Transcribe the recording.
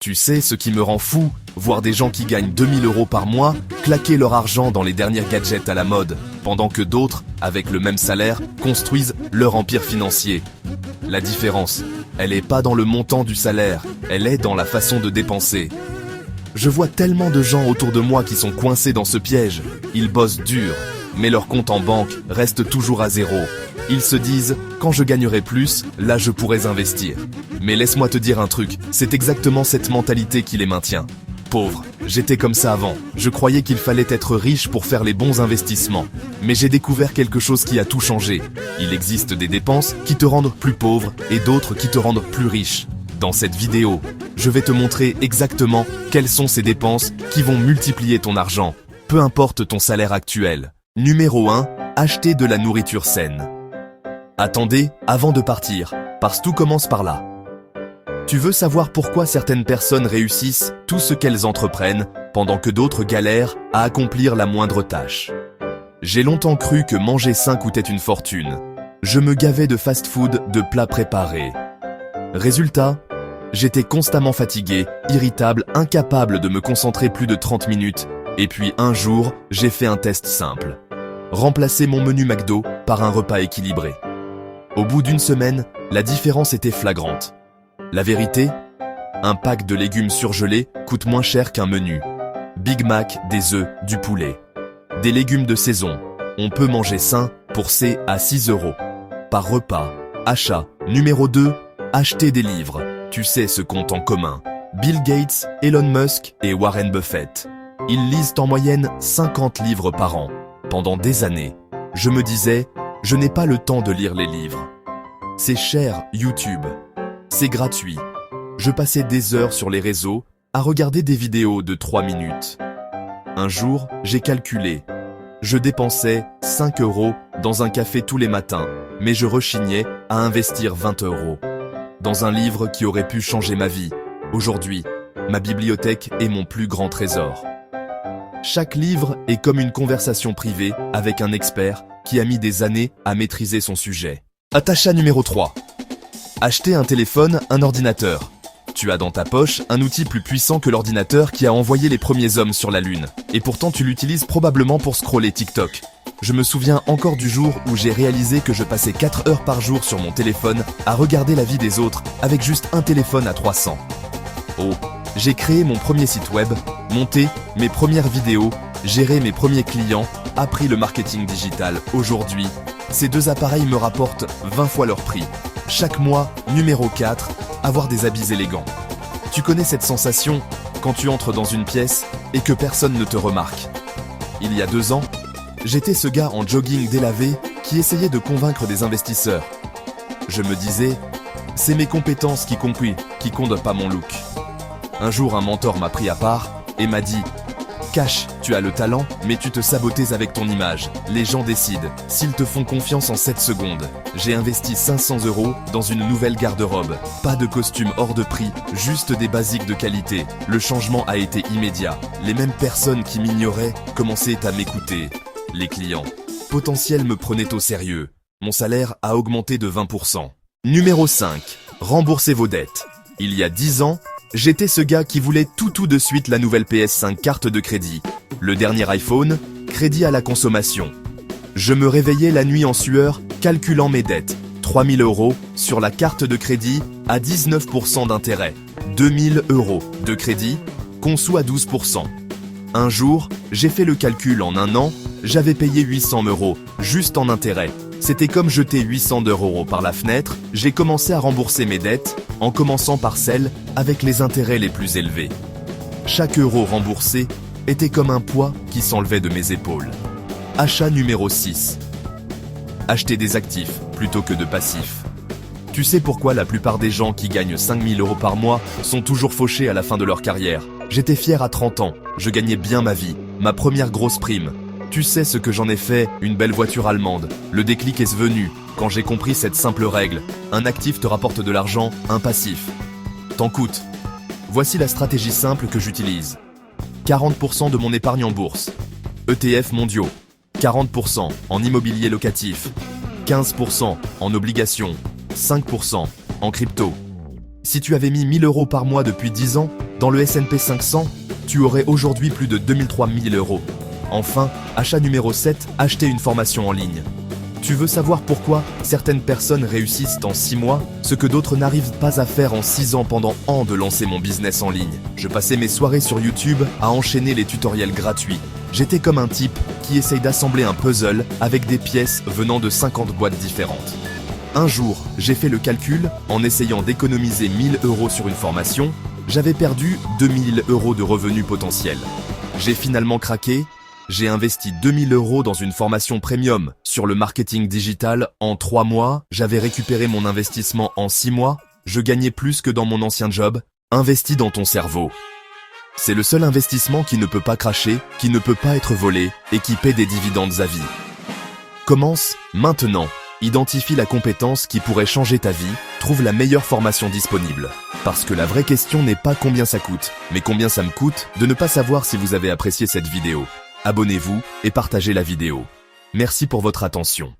Tu sais ce qui me rend fou? Voir des gens qui gagnent 2000 € par mois claquer leur argent dans les derniers gadgets à la mode, pendant que d'autres, avec le même salaire, construisent leur empire financier. La différence, elle n'est pas dans le montant du salaire, elle est dans la façon de dépenser. Je vois tellement de gens autour de moi qui sont coincés dans ce piège. Ils bossent dur, mais leur compte en banque reste toujours à zéro. Ils se disent, quand je gagnerai plus, là je pourrais investir. Mais laisse-moi te dire un truc, c'est exactement cette mentalité qui les maintient. Pauvre, j'étais comme ça avant. Je croyais qu'il fallait être riche pour faire les bons investissements. Mais j'ai découvert quelque chose qui a tout changé. Il existe des dépenses qui te rendent plus pauvre et d'autres qui te rendent plus riche. Dans cette vidéo, je vais te montrer exactement quelles sont ces dépenses qui vont multiplier ton argent, peu importe ton salaire actuel. Numéro 1, acheter de la nourriture saine. Attendez, avant de partir, parce que tout commence par là. Tu veux savoir pourquoi certaines personnes réussissent tout ce qu'elles entreprennent, pendant que d'autres galèrent à accomplir la moindre tâche. J'ai longtemps cru que manger sain coûtait une fortune. Je me gavais de fast-food, de plats préparés. Résultat, j'étais constamment fatigué, irritable, incapable de me concentrer plus de 30 minutes. Et puis un jour, j'ai fait un test simple. Remplacer mon menu McDo par un repas équilibré. Au bout d'une semaine, la différence était flagrante. La vérité, un pack de légumes surgelés coûte moins cher qu'un menu. Big Mac, des œufs, du poulet. Des légumes de saison. On peut manger sain pour C à 6 € par repas. Achat. Numéro 2, acheter des livres. Tu sais ce qu'ont en commun Bill Gates, Elon Musk et Warren Buffett. Ils lisent en moyenne 50 livres par an. Pendant des années, je me disais, je n'ai pas le temps de lire les livres. C'est cher, YouTube. C'est gratuit. Je passais des heures sur les réseaux à regarder des vidéos de 3 minutes. Un jour, j'ai calculé. Je dépensais 5 € dans un café tous les matins, mais je rechignais à investir 20 € dans un livre qui aurait pu changer ma vie. Aujourd'hui, ma bibliothèque est mon plus grand trésor. Chaque livre est comme une conversation privée avec un expert qui a mis des années à maîtriser son sujet. Achat numéro 3. Acheter un téléphone, un ordinateur. Tu as dans ta poche un outil plus puissant que l'ordinateur qui a envoyé les premiers hommes sur la Lune. Et pourtant tu l'utilises probablement pour scroller TikTok. Je me souviens encore du jour où j'ai réalisé que je passais 4 heures par jour sur mon téléphone à regarder la vie des autres avec juste un téléphone à 300. Oh, j'ai créé mon premier site web, monté mes premières vidéos, géré mes premiers clients, appris le marketing digital. Aujourd'hui, ces deux appareils me rapportent 20 fois leur prix. Chaque mois, numéro 4, avoir des habits élégants. Tu connais cette sensation quand tu entres dans une pièce et que personne ne te remarque. Il y a 2 ans, j'étais ce gars en jogging délavé qui essayait de convaincre des investisseurs. Je me disais, c'est mes compétences qui comptent pas mon look. Un jour, un mentor m'a pris à part et m'a dit « Cash, tu as le talent, mais tu te sabotes avec ton image. Les gens décident, s'ils te font confiance en 7 secondes. » J'ai investi 500 € dans une nouvelle garde-robe. Pas de costume hors de prix, juste des basiques de qualité. Le changement a été immédiat. Les mêmes personnes qui m'ignoraient commençaient à m'écouter. Les clients potentiels me prenaient au sérieux. Mon salaire a augmenté de 20%. Numéro 5. Remboursez vos dettes. Il y a 10 ans, j'étais ce gars qui voulait tout de suite la nouvelle PS5 carte de crédit. Le dernier iPhone, crédit à la consommation. Je me réveillais la nuit en sueur, calculant mes dettes. 3000 € sur la carte de crédit à 19% d'intérêt. 2000 € de crédit, conçu à 12%. Un jour, j'ai fait le calcul en un an, j'avais payé 800 € juste en intérêt. C'était comme jeter 800 € par la fenêtre, j'ai commencé à rembourser mes dettes, en commençant par celles avec les intérêts les plus élevés. Chaque euro remboursé était comme un poids qui s'enlevait de mes épaules. Achat numéro 6. Acheter des actifs plutôt que de passifs. Tu sais pourquoi la plupart des gens qui gagnent 5000 € par mois sont toujours fauchés à la fin de leur carrière? J'étais fier à 30 ans, je gagnais bien ma vie, ma première grosse prime. Tu sais ce que j'en ai fait, une belle voiture allemande. Le déclic est venu quand j'ai compris cette simple règle. Un actif te rapporte de l'argent, un passif t'en coûte. Voici la stratégie simple que j'utilise. 40% de mon épargne en bourse. ETF mondiaux. 40% en immobilier locatif. 15% en obligations. 5% en crypto. Si tu avais mis 1000 € par mois depuis 10 ans, Dans le S&P 500, tu aurais aujourd'hui plus de 2003 000 euros. Enfin, achat numéro 7, acheter une formation en ligne. Tu veux savoir pourquoi certaines personnes réussissent en 6 mois, ce que d'autres n'arrivent pas à faire en 6 ans pendant an de lancer mon business en ligne. Je passais mes soirées sur YouTube à enchaîner les tutoriels gratuits. J'étais comme un type qui essaye d'assembler un puzzle avec des pièces venant de 50 boîtes différentes. Un jour, j'ai fait le calcul, en essayant d'économiser 1000 euros sur une formation, j'avais perdu 2000 euros de revenus potentiels. J'ai finalement craqué. J'ai investi 2000 euros dans une formation premium sur le marketing digital en 3 mois. J'avais récupéré mon investissement en 6 mois. Je gagnais plus que dans mon ancien job. Investis dans ton cerveau. C'est le seul investissement qui ne peut pas cracher, qui ne peut pas être volé et qui paie des dividendes à vie. Commence maintenant. Identifie la compétence qui pourrait changer ta vie. Trouve la meilleure formation disponible. Parce que la vraie question n'est pas combien ça coûte, mais combien ça me coûte de ne pas savoir si vous avez apprécié cette vidéo. Abonnez-vous et partagez la vidéo. Merci pour votre attention.